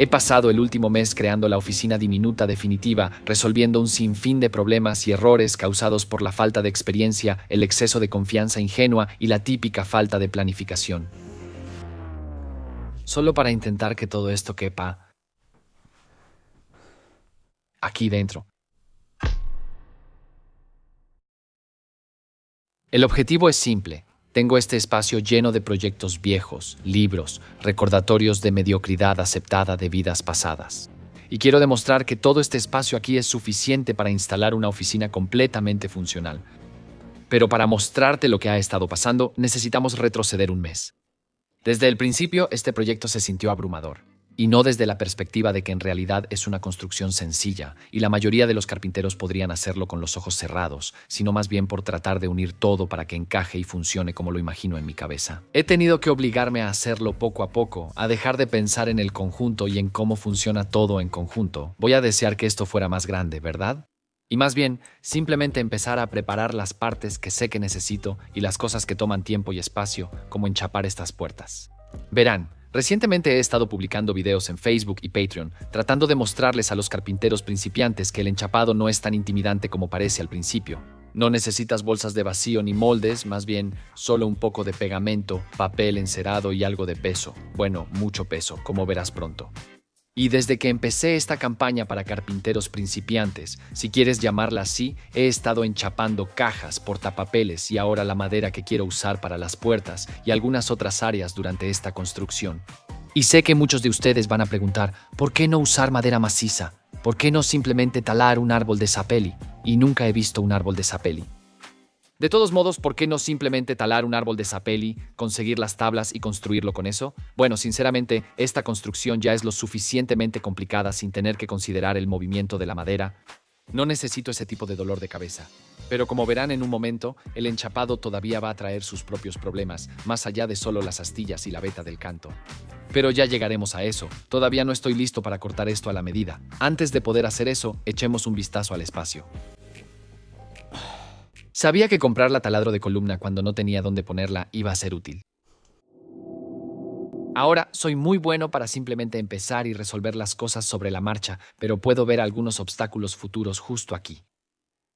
He pasado el último mes creando la oficina diminuta definitiva, resolviendo un sinfín de problemas y errores causados por la falta de experiencia, el exceso de confianza ingenua y la típica falta de planificación. Solo para intentar que todo esto quepa aquí dentro. El objetivo es simple. Tengo este espacio lleno de proyectos viejos, libros, recordatorios de mediocridad aceptada de vidas pasadas. Y quiero demostrar que todo este espacio aquí es suficiente para instalar una oficina completamente funcional. Pero para mostrarte lo que ha estado pasando, necesitamos retroceder un mes. Desde el principio, este proyecto se sintió abrumador. Y no desde la perspectiva de que en realidad es una construcción sencilla, y la mayoría de los carpinteros podrían hacerlo con los ojos cerrados, sino más bien por tratar de unir todo para que encaje y funcione como lo imagino en mi cabeza. He tenido que obligarme a hacerlo poco a poco, a dejar de pensar en el conjunto y en cómo funciona todo en conjunto. Voy a desear que esto fuera más grande, ¿verdad? Y más bien, simplemente empezar a preparar las partes que sé que necesito y las cosas que toman tiempo y espacio, como enchapar estas puertas. Verán, recientemente he estado publicando videos en Facebook y Patreon, tratando de mostrarles a los carpinteros principiantes que el enchapado no es tan intimidante como parece al principio. No necesitas bolsas de vacío ni moldes, más bien solo un poco de pegamento, papel encerado y algo de peso. Bueno, mucho peso, como verás pronto. Y desde que empecé esta campaña para carpinteros principiantes, si quieres llamarla así, he estado enchapando cajas, portapapeles y ahora la madera que quiero usar para las puertas y algunas otras áreas durante esta construcción. Y sé que muchos de ustedes van a preguntar, ¿por qué no usar madera maciza? ¿Por qué no simplemente talar un árbol de sapeli? Y nunca he visto un árbol de sapeli. De todos modos, ¿por qué no simplemente talar un árbol de sapeli, conseguir las tablas y construirlo con eso? Bueno, sinceramente, esta construcción ya es lo suficientemente complicada sin tener que considerar el movimiento de la madera. No necesito ese tipo de dolor de cabeza. Pero como verán en un momento, el enchapado todavía va a traer sus propios problemas, más allá de solo las astillas y la veta del canto. Pero ya llegaremos a eso. Todavía no estoy listo para cortar esto a la medida. Antes de poder hacer eso, echemos un vistazo al espacio. Sabía que comprar la taladro de columna cuando no tenía dónde ponerla iba a ser útil. Ahora soy muy bueno para simplemente empezar y resolver las cosas sobre la marcha, pero puedo ver algunos obstáculos futuros justo aquí.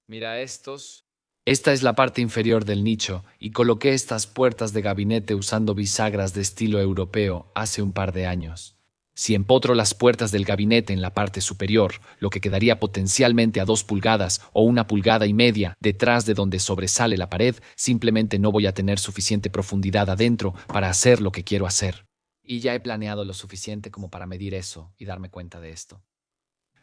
Mira estos. Esta es la parte inferior del nicho y coloqué estas puertas de gabinete usando bisagras de estilo europeo hace un par de años. Si empotro las puertas del gabinete en la parte superior, lo que quedaría potencialmente a 2 pulgadas o 1,5 pulgadas detrás de donde sobresale la pared, simplemente no voy a tener suficiente profundidad adentro para hacer lo que quiero hacer. Y ya he planeado lo suficiente como para medir eso y darme cuenta de esto.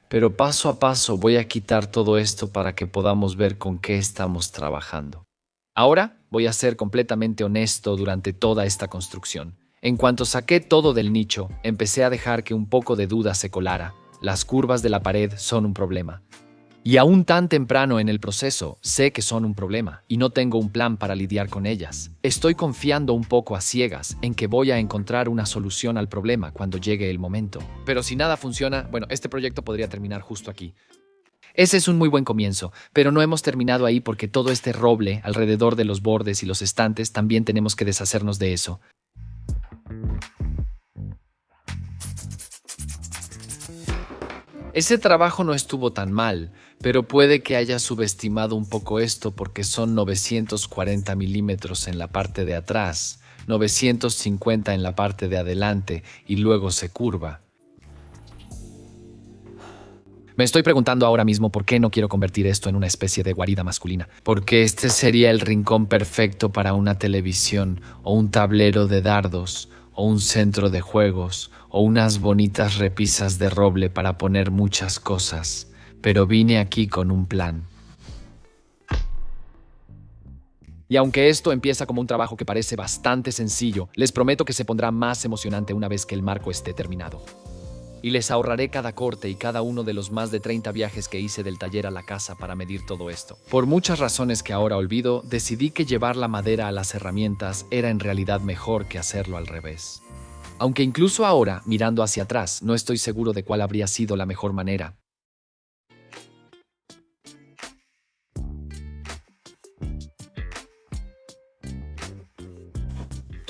Pero paso a paso voy a quitar todo esto para que podamos ver con qué estamos trabajando. Ahora voy a ser completamente honesto durante toda esta construcción. En cuanto saqué todo del nicho, empecé a dejar que un poco de duda se colara. Las curvas de la pared son un problema. Y aún tan temprano en el proceso, sé que son un problema y no tengo un plan para lidiar con ellas. Estoy confiando un poco a ciegas en que voy a encontrar una solución al problema cuando llegue el momento. Pero si nada funciona, bueno, este proyecto podría terminar justo aquí. Ese es un muy buen comienzo, pero no hemos terminado ahí porque todo este roble alrededor de los bordes y los estantes también tenemos que deshacernos de eso. Ese trabajo no estuvo tan mal, pero puede que haya subestimado un poco esto porque son 940 milímetros en la parte de atrás, 950 en la parte de adelante y luego se curva. Me estoy preguntando ahora mismo por qué no quiero convertir esto en una especie de guarida masculina. Porque este sería el rincón perfecto para una televisión o un tablero de dardos o un centro de juegos o unas bonitas repisas de roble para poner muchas cosas. Pero vine aquí con un plan. Y aunque esto empieza como un trabajo que parece bastante sencillo, les prometo que se pondrá más emocionante una vez que el marco esté terminado. Y les ahorraré cada corte y cada uno de los más de 30 viajes que hice del taller a la casa para medir todo esto. Por muchas razones que ahora olvido, decidí que llevar la madera a las herramientas era en realidad mejor que hacerlo al revés. Aunque incluso ahora, mirando hacia atrás, no estoy seguro de cuál habría sido la mejor manera.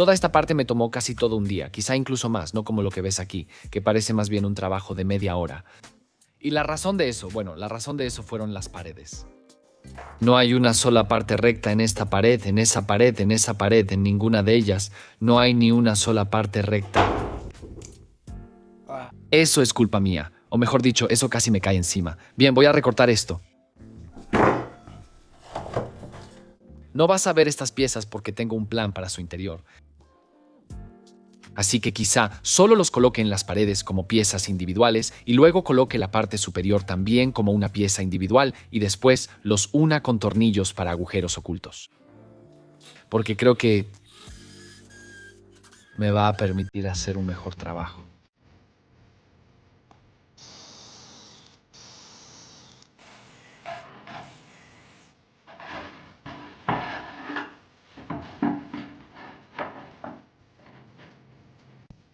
Toda esta parte me tomó casi todo un día, quizá incluso más, no como lo que ves aquí, que parece más bien un trabajo de media hora. Y la razón de eso, la razón de eso fueron las paredes. No hay una sola parte recta en esta pared, en esa pared, en esa pared, en ninguna de ellas. No hay ni una sola parte recta. Eso es culpa mía. O mejor dicho, eso casi me cae encima. Bien, voy a recortar esto. No vas a ver estas piezas porque tengo un plan para su interior. Así que quizá solo los coloque en las paredes como piezas individuales y luego coloque la parte superior también como una pieza individual y después los una con tornillos para agujeros ocultos. Porque creo que me va a permitir hacer un mejor trabajo.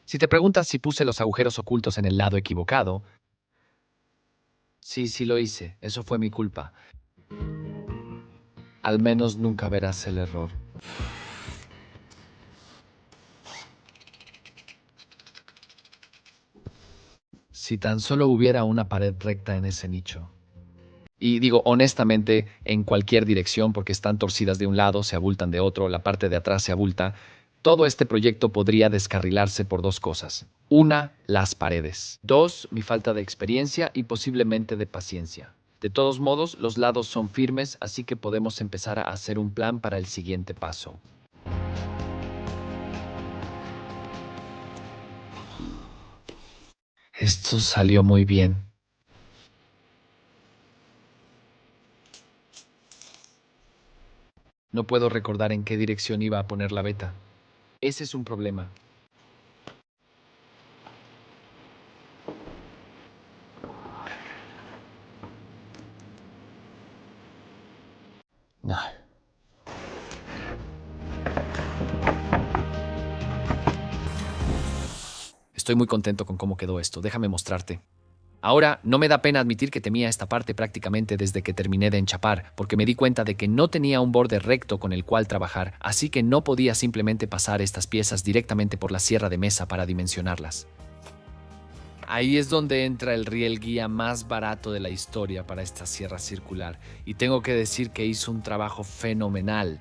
Si te preguntas si puse los agujeros ocultos en el lado equivocado, sí lo hice. Eso fue mi culpa. Al menos nunca verás el error. Si tan solo hubiera una pared recta en ese nicho. Y digo, honestamente, en cualquier dirección, porque están torcidas de un lado, se abultan de otro, la parte de atrás se abulta. Todo este proyecto podría descarrilarse por dos cosas. Una, las paredes. Dos, mi falta de experiencia y posiblemente de paciencia. De todos modos, los lados son firmes, así que podemos empezar a hacer un plan para el siguiente paso. Esto salió muy bien. No puedo recordar en qué dirección iba a poner la veta. Ese es un problema. No. Estoy muy contento con cómo quedó esto. Déjame mostrarte. Ahora, no me da pena admitir que temía esta parte prácticamente desde que terminé de enchapar, porque me di cuenta de que no tenía un borde recto con el cual trabajar, así que no podía simplemente pasar estas piezas directamente por la sierra de mesa para dimensionarlas. Ahí es donde entra el riel guía más barato de la historia para esta sierra circular, y tengo que decir que hizo un trabajo fenomenal.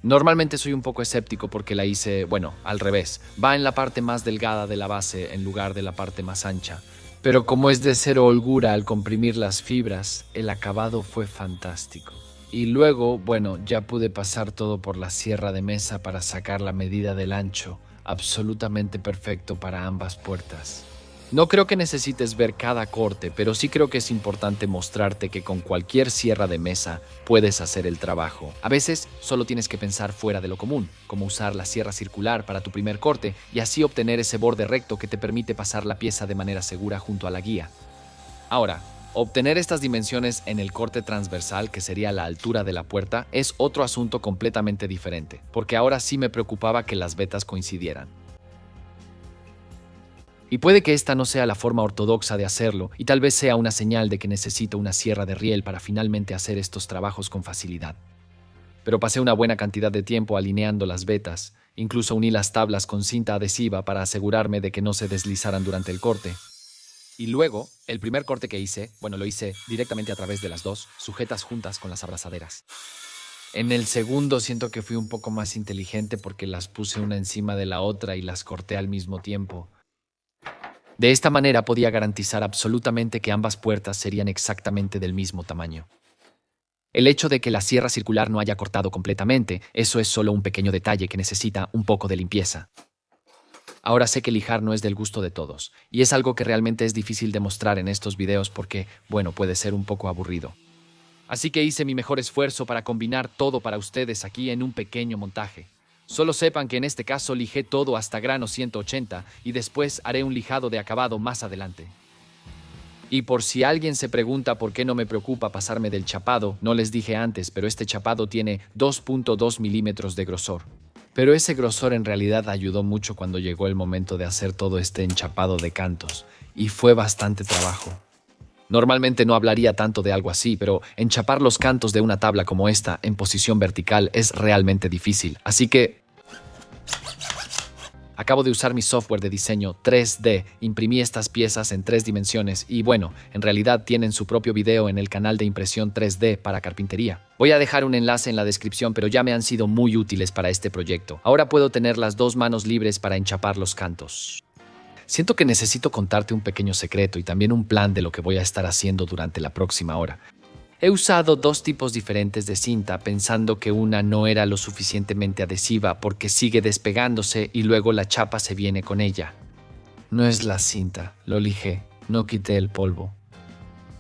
Normalmente soy un poco escéptico porque la hice, al revés. Va en la parte más delgada de la base en lugar de la parte más ancha. Pero como es de cero holgura al comprimir las fibras, el acabado fue fantástico. Y luego, ya pude pasar todo por la sierra de mesa para sacar la medida del ancho, absolutamente perfecto para ambas puertas. No creo que necesites ver cada corte, pero sí creo que es importante mostrarte que con cualquier sierra de mesa puedes hacer el trabajo. A veces solo tienes que pensar fuera de lo común, como usar la sierra circular para tu primer corte y así obtener ese borde recto que te permite pasar la pieza de manera segura junto a la guía. Ahora, obtener estas dimensiones en el corte transversal, que sería la altura de la puerta, es otro asunto completamente diferente, porque ahora sí me preocupaba que las vetas coincidieran. Y puede que esta no sea la forma ortodoxa de hacerlo, y tal vez sea una señal de que necesito una sierra de riel para finalmente hacer estos trabajos con facilidad. Pero pasé una buena cantidad de tiempo alineando las vetas, incluso uní las tablas con cinta adhesiva para asegurarme de que no se deslizaran durante el corte. Y luego, el primer corte que hice, lo hice directamente a través de las dos, sujetas juntas con las abrazaderas. En el segundo siento que fui un poco más inteligente porque las puse una encima de la otra y las corté al mismo tiempo. De esta manera podía garantizar absolutamente que ambas puertas serían exactamente del mismo tamaño. El hecho de que la sierra circular no haya cortado completamente, eso es solo un pequeño detalle que necesita un poco de limpieza. Ahora sé que lijar no es del gusto de todos, y es algo que realmente es difícil de mostrar en estos videos porque, puede ser un poco aburrido. Así que hice mi mejor esfuerzo para combinar todo para ustedes aquí en un pequeño montaje. Solo sepan que en este caso lijé todo hasta grano 180 y después haré un lijado de acabado más adelante. Y por si alguien se pregunta por qué no me preocupa pasarme del chapado, no les dije antes, pero este chapado tiene 2.2 milímetros de grosor. Pero ese grosor en realidad ayudó mucho cuando llegó el momento de hacer todo este enchapado de cantos, y fue bastante trabajo. Normalmente no hablaría tanto de algo así, pero enchapar los cantos de una tabla como esta en posición vertical es realmente difícil, así que Acabo de usar mi software de diseño 3D, imprimí estas piezas en 3 dimensiones y bueno, en realidad tienen su propio video en el canal de impresión 3D para carpintería. Voy a dejar un enlace en la descripción, pero ya me han sido muy útiles para este proyecto. Ahora puedo tener las 2 manos libres para enchapar los cantos. Siento que necesito contarte un pequeño secreto y también un plan de lo que voy a estar haciendo durante la próxima hora. He usado 2 tipos diferentes de cinta pensando que una no era lo suficientemente adhesiva porque sigue despegándose y luego la chapa se viene con ella. No es la cinta, lo lijé, no quité el polvo.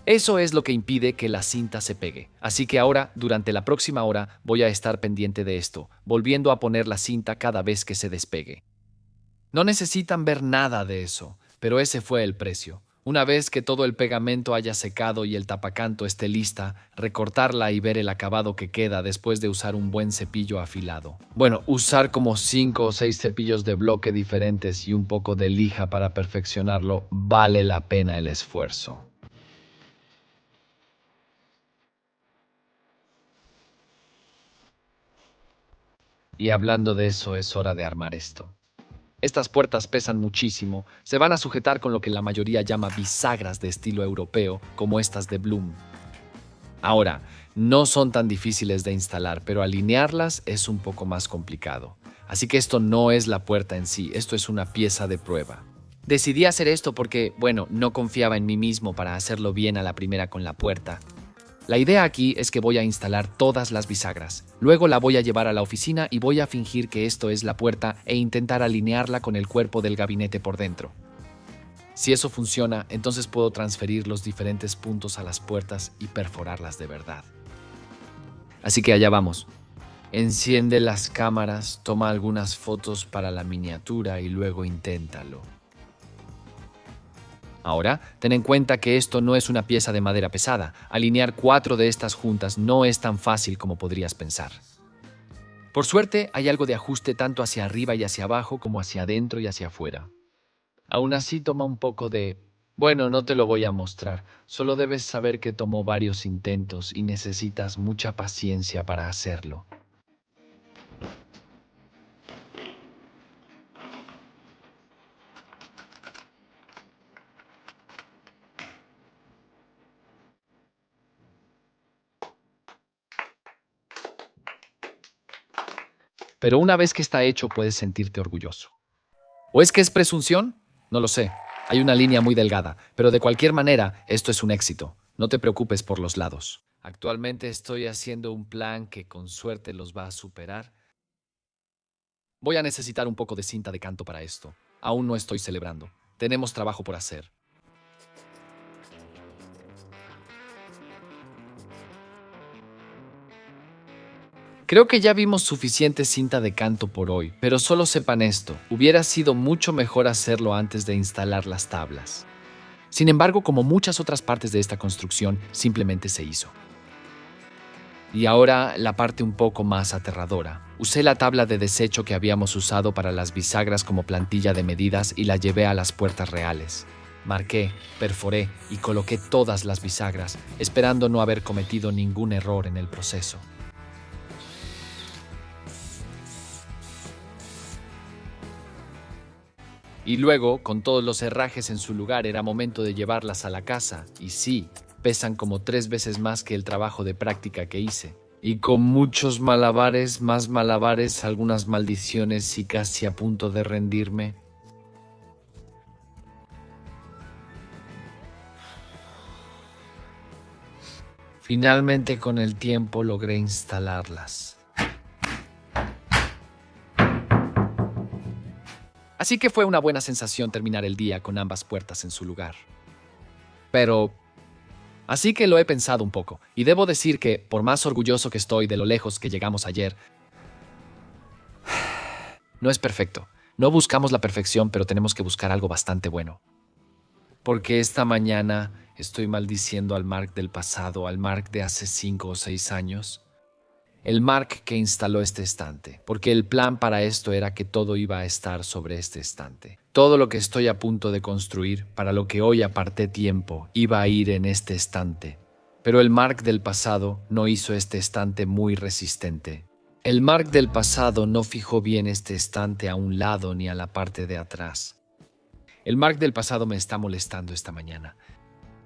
Eso es lo que impide que la cinta se pegue. Así que ahora, durante la próxima hora, voy a estar pendiente de esto, volviendo a poner la cinta cada vez que se despegue. No necesitan ver nada de eso, pero ese fue el precio. Una vez que todo el pegamento haya secado y el tapacanto esté lista, recortarla y ver el acabado que queda después de usar un buen cepillo afilado. Bueno, usar como 5 o 6 cepillos de bloque diferentes y un poco de lija para perfeccionarlo vale la pena el esfuerzo. Y hablando de eso, es hora de armar esto. Estas puertas pesan muchísimo, se van a sujetar con lo que la mayoría llama bisagras de estilo europeo, como estas de Bloom. Ahora, no son tan difíciles de instalar, pero alinearlas es un poco más complicado. Así que esto no es la puerta en sí, esto es una pieza de prueba. Decidí hacer esto porque, bueno, no confiaba en mí mismo para hacerlo bien a la primera con la puerta. La idea aquí es que voy a instalar todas las bisagras. Luego la voy a llevar a la oficina y voy a fingir que esto es la puerta e intentar alinearla con el cuerpo del gabinete por dentro. Si eso funciona, entonces puedo transferir los diferentes puntos a las puertas y perforarlas de verdad. Así que allá vamos. Enciende las cámaras, toma algunas fotos para la miniatura y luego inténtalo. Ahora, ten en cuenta que esto no es una pieza de madera pesada. Alinear 4 de estas juntas no es tan fácil como podrías pensar. Por suerte, hay algo de ajuste tanto hacia arriba y hacia abajo como hacia adentro y hacia afuera. Aún así, toma un poco de... Bueno, no te lo voy a mostrar. Solo debes saber que tomó varios intentos y necesitas mucha paciencia para hacerlo. Pero una vez que está hecho, puedes sentirte orgulloso. ¿O es que es presunción? No lo sé. Hay una línea muy delgada, pero de cualquier manera, esto es un éxito. No te preocupes por los lados. Actualmente estoy haciendo un plan que con suerte los va a superar. Voy a necesitar un poco de cinta de canto para esto. Aún no estoy celebrando. Tenemos trabajo por hacer. Creo que ya vimos suficiente cinta de canto por hoy, pero solo sepan esto, hubiera sido mucho mejor hacerlo antes de instalar las tablas. Sin embargo, como muchas otras partes de esta construcción, simplemente se hizo. Y ahora la parte un poco más aterradora. Usé la tabla de desecho que habíamos usado para las bisagras como plantilla de medidas y la llevé a las puertas reales. Marqué, perforé y coloqué todas las bisagras, esperando no haber cometido ningún error en el proceso. Y luego, con todos los herrajes en su lugar, era momento de llevarlas a la casa. Y sí, pesan como 3 veces más que el trabajo de práctica que hice. Y con muchos malabares, más malabares, algunas maldiciones y casi a punto de rendirme. Finalmente, con el tiempo, logré instalarlas. Así que fue una buena sensación terminar el día con ambas puertas en su lugar. Pero... así que lo he pensado un poco, y debo decir que, por más orgulloso que estoy de lo lejos que llegamos ayer, no es perfecto. No buscamos la perfección, pero tenemos que buscar algo bastante bueno. Porque esta mañana estoy maldiciendo al Mark del pasado, al Mark de hace 5 o 6 años. El Mark que instaló este estante, porque el plan para esto era que todo iba a estar sobre este estante. Todo lo que estoy a punto de construir, para lo que hoy aparté tiempo, iba a ir en este estante. Pero el Mark del pasado no hizo este estante muy resistente. El Mark del pasado no fijó bien este estante a un lado ni a la parte de atrás. El Mark del pasado me está molestando esta mañana.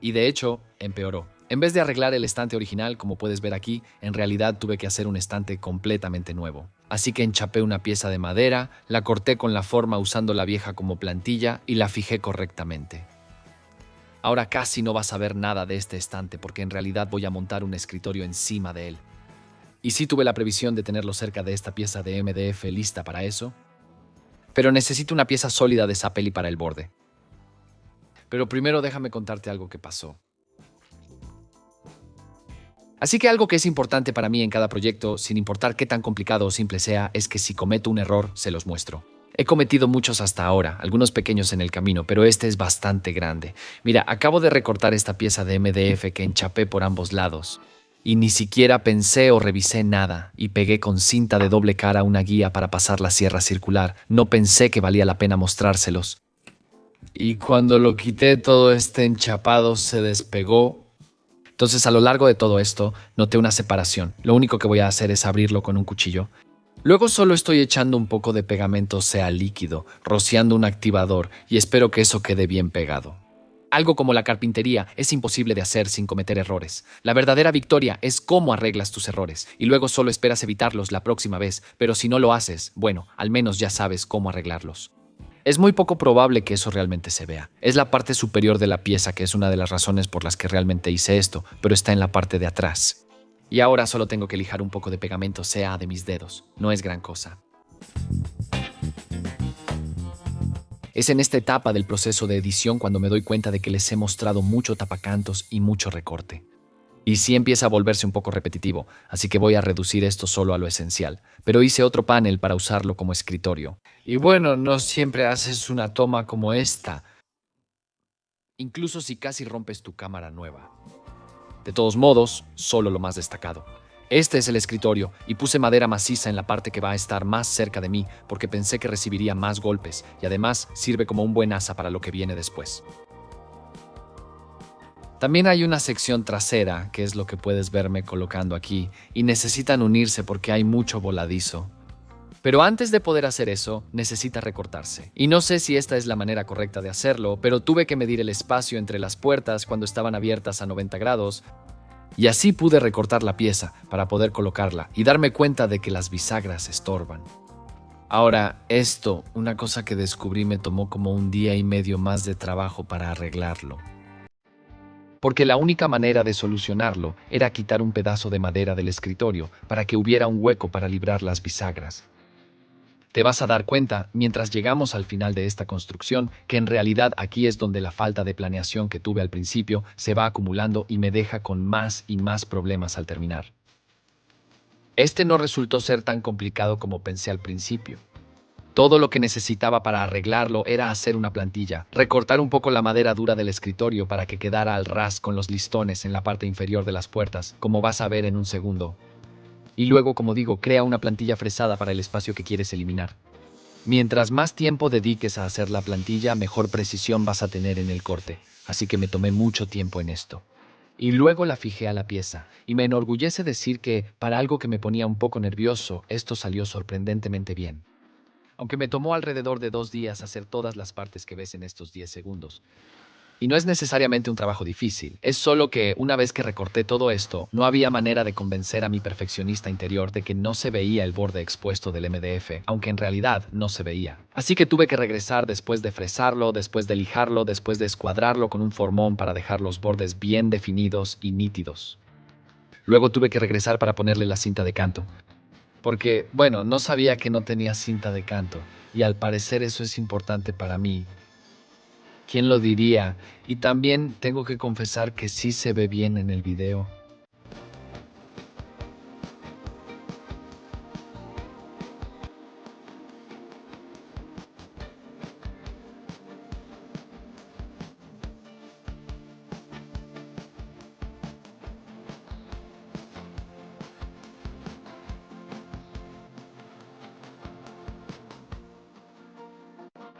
Y de hecho, empeoró. En vez de arreglar el estante original, como puedes ver aquí, en realidad tuve que hacer un estante completamente nuevo. Así que enchapé una pieza de madera, la corté con la forma usando la vieja como plantilla y la fijé correctamente. Ahora casi no vas a ver nada de este estante porque en realidad voy a montar un escritorio encima de él. Y sí tuve la previsión de tenerlo cerca de esta pieza de MDF lista para eso, pero necesito una pieza sólida de sapeli para el borde. Pero primero déjame contarte algo que pasó. Así que algo que es importante para mí en cada proyecto, sin importar qué tan complicado o simple sea, es que si cometo un error, se los muestro. He cometido muchos hasta ahora, algunos pequeños en el camino, pero este es bastante grande. Mira, acabo de recortar esta pieza de MDF que enchapé por ambos lados. Y ni siquiera pensé o revisé nada, y pegué con cinta de doble cara una guía para pasar la sierra circular. No pensé que valía la pena mostrárselos. Y cuando lo quité, todo este enchapado se despegó. Entonces, a lo largo de todo esto, noté una separación. Lo único que voy a hacer es abrirlo con un cuchillo. Luego solo estoy echando un poco de pegamento sea líquido, rociando un activador y espero que eso quede bien pegado. Algo como la carpintería es imposible de hacer sin cometer errores. La verdadera victoria es cómo arreglas tus errores y luego solo esperas evitarlos la próxima vez, pero si no lo haces, bueno, al menos ya sabes cómo arreglarlos. Es muy poco probable que eso realmente se vea. Es la parte superior de la pieza que es una de las razones por las que realmente hice esto, pero está en la parte de atrás. Y ahora solo tengo que lijar un poco de pegamento CA de mis dedos. No es gran cosa. Es en esta etapa del proceso de edición cuando me doy cuenta de que les he mostrado mucho tapacantos y mucho recorte. Y sí empieza a volverse un poco repetitivo, así que voy a reducir esto solo a lo esencial. Pero hice otro panel para usarlo como escritorio. Y bueno, no siempre haces una toma como esta, incluso si casi rompes tu cámara nueva. De todos modos, solo lo más destacado. Este es el escritorio y puse madera maciza en la parte que va a estar más cerca de mí porque pensé que recibiría más golpes y además sirve como un buen asa para lo que viene después. También hay una sección trasera, que es lo que puedes verme colocando aquí, y necesitan unirse porque hay mucho voladizo. Pero antes de poder hacer eso, necesita recortarse. Y no sé si esta es la manera correcta de hacerlo, pero tuve que medir el espacio entre las puertas cuando estaban abiertas a 90 grados, y así pude recortar la pieza para poder colocarla y darme cuenta de que las bisagras estorban. Ahora, esto, una cosa que descubrí, me tomó como un día y medio más de trabajo para arreglarlo. Porque la única manera de solucionarlo era quitar un pedazo de madera del escritorio para que hubiera un hueco para librar las bisagras. Te vas a dar cuenta, mientras llegamos al final de esta construcción, que en realidad aquí es donde la falta de planeación que tuve al principio se va acumulando y me deja con más y más problemas al terminar. Este no resultó ser tan complicado como pensé al principio. Todo lo que necesitaba para arreglarlo era hacer una plantilla, recortar un poco la madera dura del escritorio para que quedara al ras con los listones en la parte inferior de las puertas, como vas a ver en un segundo. Y luego, como digo, crea una plantilla fresada para el espacio que quieres eliminar. Mientras más tiempo dediques a hacer la plantilla, mejor precisión vas a tener en el corte, así que me tomé mucho tiempo en esto. Y luego la fijé a la pieza, y me enorgullece decir que, para algo que me ponía un poco nervioso, esto salió sorprendentemente bien. Aunque me tomó alrededor de 2 días hacer todas las partes que ves en estos 10 segundos. Y no es necesariamente un trabajo difícil, es solo que una vez que recorté todo esto, no había manera de convencer a mi perfeccionista interior de que no se veía el borde expuesto del MDF, aunque en realidad no se veía. Así que tuve que regresar después de fresarlo, después de lijarlo, después de escuadrarlo con un formón para dejar los bordes bien definidos y nítidos. Luego tuve que regresar para ponerle la cinta de canto. Porque, bueno, no sabía que no tenía cinta de canto, y al parecer eso es importante para mí. ¿Quién lo diría? Y también tengo que confesar que sí se ve bien en el video.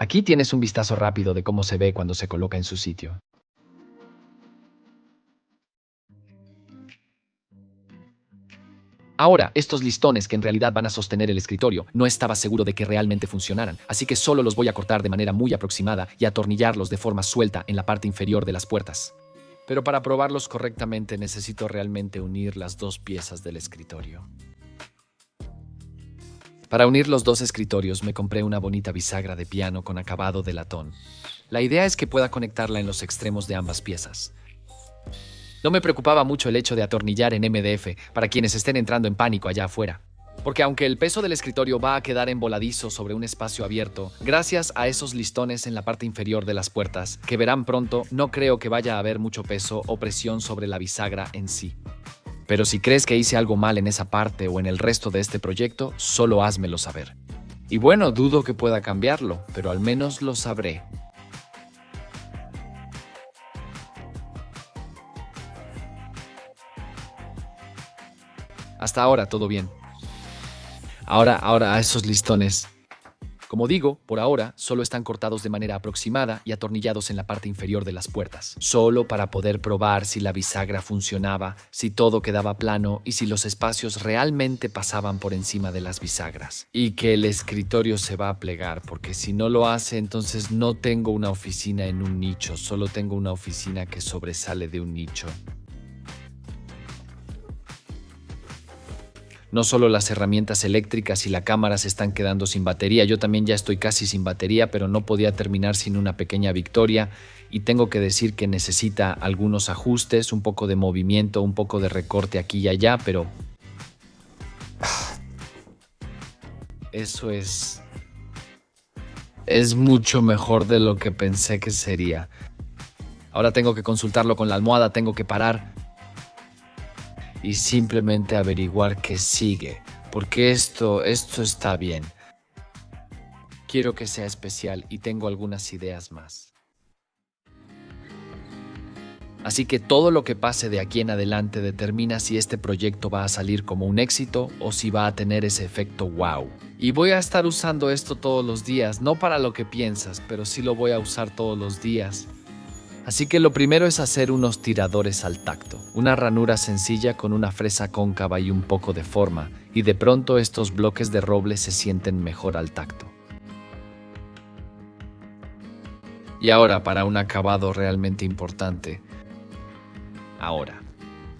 Aquí tienes un vistazo rápido de cómo se ve cuando se coloca en su sitio. Ahora, estos listones que en realidad van a sostener el escritorio, no estaba seguro de que realmente funcionaran, así que solo los voy a cortar de manera muy aproximada y atornillarlos de forma suelta en la parte inferior de las puertas. Pero para probarlos correctamente necesito realmente unir las dos piezas del escritorio. Para unir los dos escritorios me compré una bonita bisagra de piano con acabado de latón. La idea es que pueda conectarla en los extremos de ambas piezas. No me preocupaba mucho el hecho de atornillar en MDF para quienes estén entrando en pánico allá afuera. Porque aunque el peso del escritorio va a quedar emboladizo sobre un espacio abierto, gracias a esos listones en la parte inferior de las puertas, que verán pronto, no creo que vaya a haber mucho peso o presión sobre la bisagra en sí. Pero si crees que hice algo mal en esa parte o en el resto de este proyecto, solo házmelo saber. Y bueno, dudo que pueda cambiarlo, pero al menos lo sabré. Hasta ahora todo bien. Ahora a esos listones. Como digo, por ahora solo están cortados de manera aproximada y atornillados en la parte inferior de las puertas, solo para poder probar si la bisagra funcionaba, si todo quedaba plano y si los espacios realmente pasaban por encima de las bisagras. Y que el escritorio se va a plegar, porque si no lo hace, entonces no tengo una oficina en un nicho, solo tengo una oficina que sobresale de un nicho. No solo las herramientas eléctricas y la cámara se están quedando sin batería, yo también ya estoy casi sin batería, pero no podía terminar sin una pequeña victoria y tengo que decir que necesita algunos ajustes, un poco de movimiento, un poco de recorte aquí y allá, pero eso es mucho mejor de lo que pensé que sería. Ahora tengo que consultarlo con la almohada, tengo que parar y simplemente averiguar qué sigue, porque esto está bien. Quiero que sea especial y tengo algunas ideas más. Así que todo lo que pase de aquí en adelante determina si este proyecto va a salir como un éxito o si va a tener ese efecto wow. Y voy a estar usando esto todos los días, no para lo que piensas, pero sí lo voy a usar todos los días. Así que lo primero es hacer unos tiradores al tacto, una ranura sencilla con una fresa cóncava y un poco de forma, y de pronto estos bloques de roble se sienten mejor al tacto. Y ahora para un acabado realmente importante. Ahora,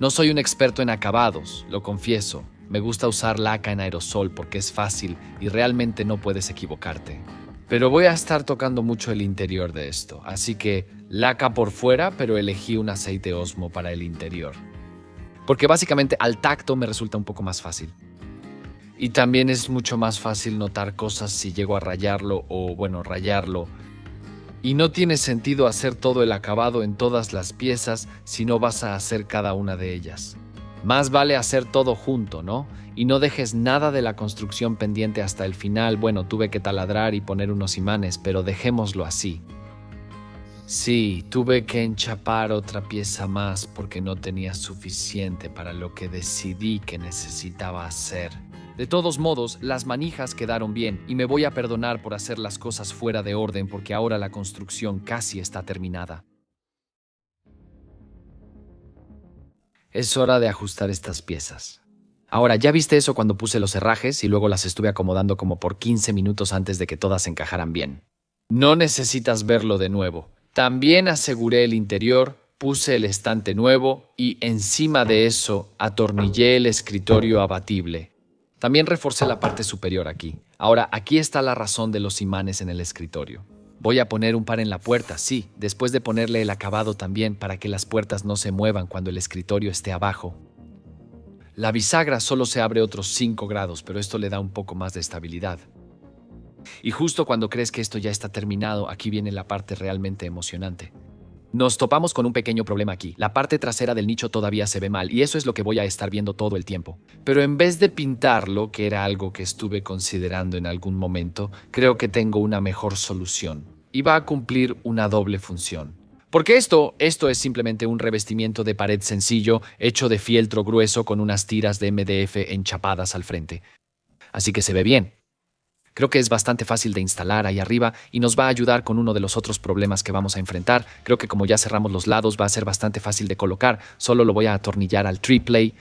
no soy un experto en acabados, lo confieso. Me gusta usar laca en aerosol porque es fácil y realmente no puedes equivocarte. Pero voy a estar tocando mucho el interior de esto, así que laca por fuera, pero elegí un aceite Osmo para el interior. Porque básicamente al tacto me resulta un poco más fácil. Y también es mucho más fácil notar cosas si llego a rayarlo rayarlo. Y no tiene sentido hacer todo el acabado en todas las piezas si no vas a hacer cada una de ellas. Más vale hacer todo junto, ¿no? Y no dejes nada de la construcción pendiente hasta el final. Bueno, tuve que taladrar y poner unos imanes, pero dejémoslo así. Sí, tuve que enchapar otra pieza más porque no tenía suficiente para lo que decidí que necesitaba hacer. De todos modos, las manijas quedaron bien y me voy a perdonar por hacer las cosas fuera de orden porque ahora la construcción casi está terminada. Es hora de ajustar estas piezas. Ahora, ¿ya viste eso cuando puse los herrajes y luego las estuve acomodando como por 15 minutos antes de que todas encajaran bien? No necesitas verlo de nuevo. También aseguré el interior, puse el estante nuevo y encima de eso atornillé el escritorio abatible. También reforcé la parte superior aquí. Ahora, aquí está la razón de los imanes en el escritorio. Voy a poner un par en la puerta, sí, después de ponerle el acabado también para que las puertas no se muevan cuando el escritorio esté abajo. La bisagra solo se abre otros 5 grados, pero esto le da un poco más de estabilidad. Y justo cuando crees que esto ya está terminado, aquí viene la parte realmente emocionante. Nos topamos con un pequeño problema aquí. La parte trasera del nicho todavía se ve mal y eso es lo que voy a estar viendo todo el tiempo. Pero en vez de pintarlo, que era algo que estuve considerando en algún momento, creo que tengo una mejor solución. Y va a cumplir una doble función. Porque esto es simplemente un revestimiento de pared sencillo, hecho de fieltro grueso con unas tiras de MDF enchapadas al frente. Así que se ve bien. Creo que es bastante fácil de instalar ahí arriba y nos va a ayudar con uno de los otros problemas que vamos a enfrentar. Creo que como ya cerramos los lados va a ser bastante fácil de colocar. Solo lo voy a atornillar al triplay.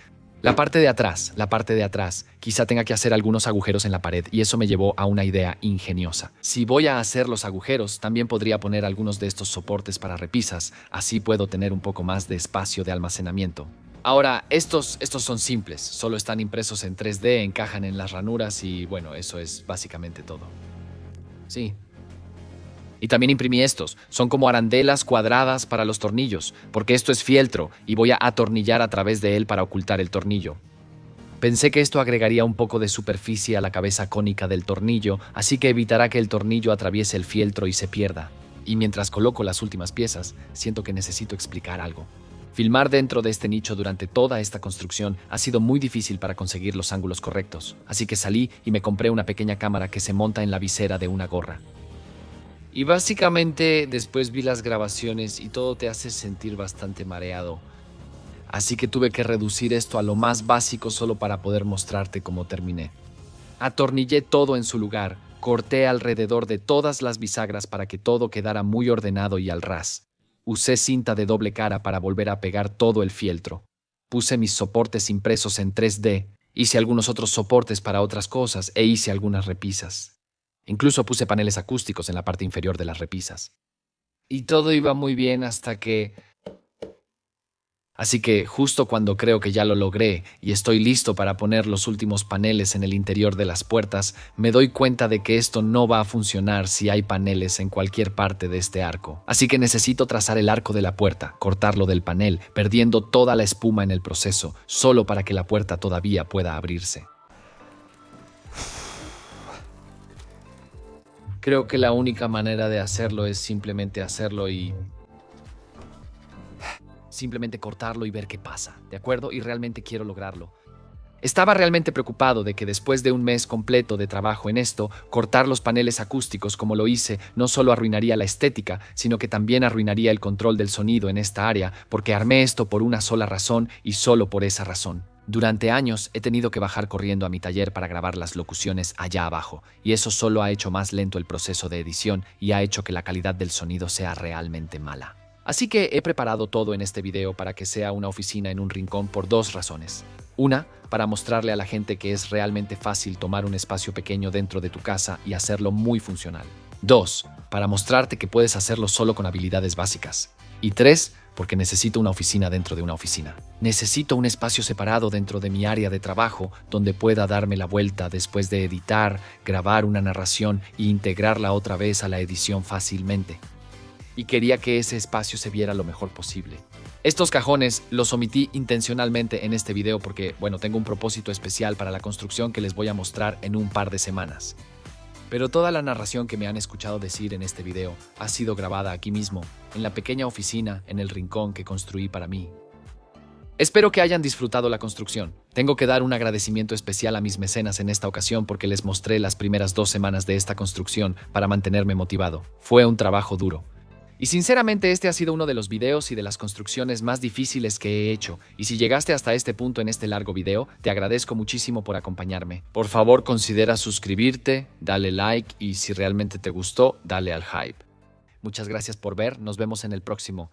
La parte de atrás, quizá tenga que hacer algunos agujeros en la pared y eso me llevó a una idea ingeniosa. Si voy a hacer los agujeros, también podría poner algunos de estos soportes para repisas, así puedo tener un poco más de espacio de almacenamiento. Ahora, estos son simples, solo están impresos en 3D, encajan en las ranuras y bueno, eso es básicamente todo. Sí. Y también imprimí estos, son como arandelas cuadradas para los tornillos, porque esto es fieltro y voy a atornillar a través de él para ocultar el tornillo. Pensé que esto agregaría un poco de superficie a la cabeza cónica del tornillo, así que evitará que el tornillo atraviese el fieltro y se pierda. Y mientras coloco las últimas piezas, siento que necesito explicar algo. Filmar dentro de este nicho durante toda esta construcción ha sido muy difícil para conseguir los ángulos correctos, así que salí y me compré una pequeña cámara que se monta en la visera de una gorra. Y básicamente después vi las grabaciones y todo te hace sentir bastante mareado. Así que tuve que reducir esto a lo más básico solo para poder mostrarte cómo terminé. Atornillé todo en su lugar, corté alrededor de todas las bisagras para que todo quedara muy ordenado y al ras. Usé cinta de doble cara para volver a pegar todo el fieltro. Puse mis soportes impresos en 3D, hice algunos otros soportes para otras cosas e hice algunas repisas. Incluso puse paneles acústicos en la parte inferior de las repisas. Y todo iba muy bien hasta que... Así que justo cuando creo que ya lo logré y estoy listo para poner los últimos paneles en el interior de las puertas, me doy cuenta de que esto no va a funcionar si hay paneles en cualquier parte de este arco. Así que necesito trazar el arco de la puerta, cortarlo del panel, perdiendo toda la espuma en el proceso, solo para que la puerta todavía pueda abrirse. Creo que la única manera de hacerlo es simplemente hacerlo y... simplemente cortarlo y ver qué pasa, ¿de acuerdo? Y realmente quiero lograrlo. Estaba realmente preocupado de que después de un mes completo de trabajo en esto, cortar los paneles acústicos como lo hice no solo arruinaría la estética, sino que también arruinaría el control del sonido en esta área, porque armé esto por una sola razón y solo por esa razón. Durante años he tenido que bajar corriendo a mi taller para grabar las locuciones allá abajo, y eso solo ha hecho más lento el proceso de edición y ha hecho que la calidad del sonido sea realmente mala. Así que he preparado todo en este video para que sea una oficina en un rincón por dos razones. Una, para mostrarle a la gente que es realmente fácil tomar un espacio pequeño dentro de tu casa y hacerlo muy funcional. Dos, para mostrarte que puedes hacerlo solo con habilidades básicas. Y tres, porque necesito una oficina dentro de una oficina. Necesito un espacio separado dentro de mi área de trabajo donde pueda darme la vuelta después de editar, grabar una narración e integrarla otra vez a la edición fácilmente. Y quería que ese espacio se viera lo mejor posible. Estos cajones los omití intencionalmente en este video porque, bueno, tengo un propósito especial para la construcción que les voy a mostrar en un par de semanas. Pero toda la narración que me han escuchado decir en este video ha sido grabada aquí mismo, en la pequeña oficina, en el rincón que construí para mí. Espero que hayan disfrutado la construcción. Tengo que dar un agradecimiento especial a mis mecenas en esta ocasión porque les mostré las primeras 2 semanas de esta construcción para mantenerme motivado. Fue un trabajo duro. Y sinceramente este ha sido uno de los videos y de las construcciones más difíciles que he hecho, y si llegaste hasta este punto en este largo video, te agradezco muchísimo por acompañarme. Por favor considera suscribirte, dale like y si realmente te gustó, dale al hype. Muchas gracias por ver, nos vemos en el próximo.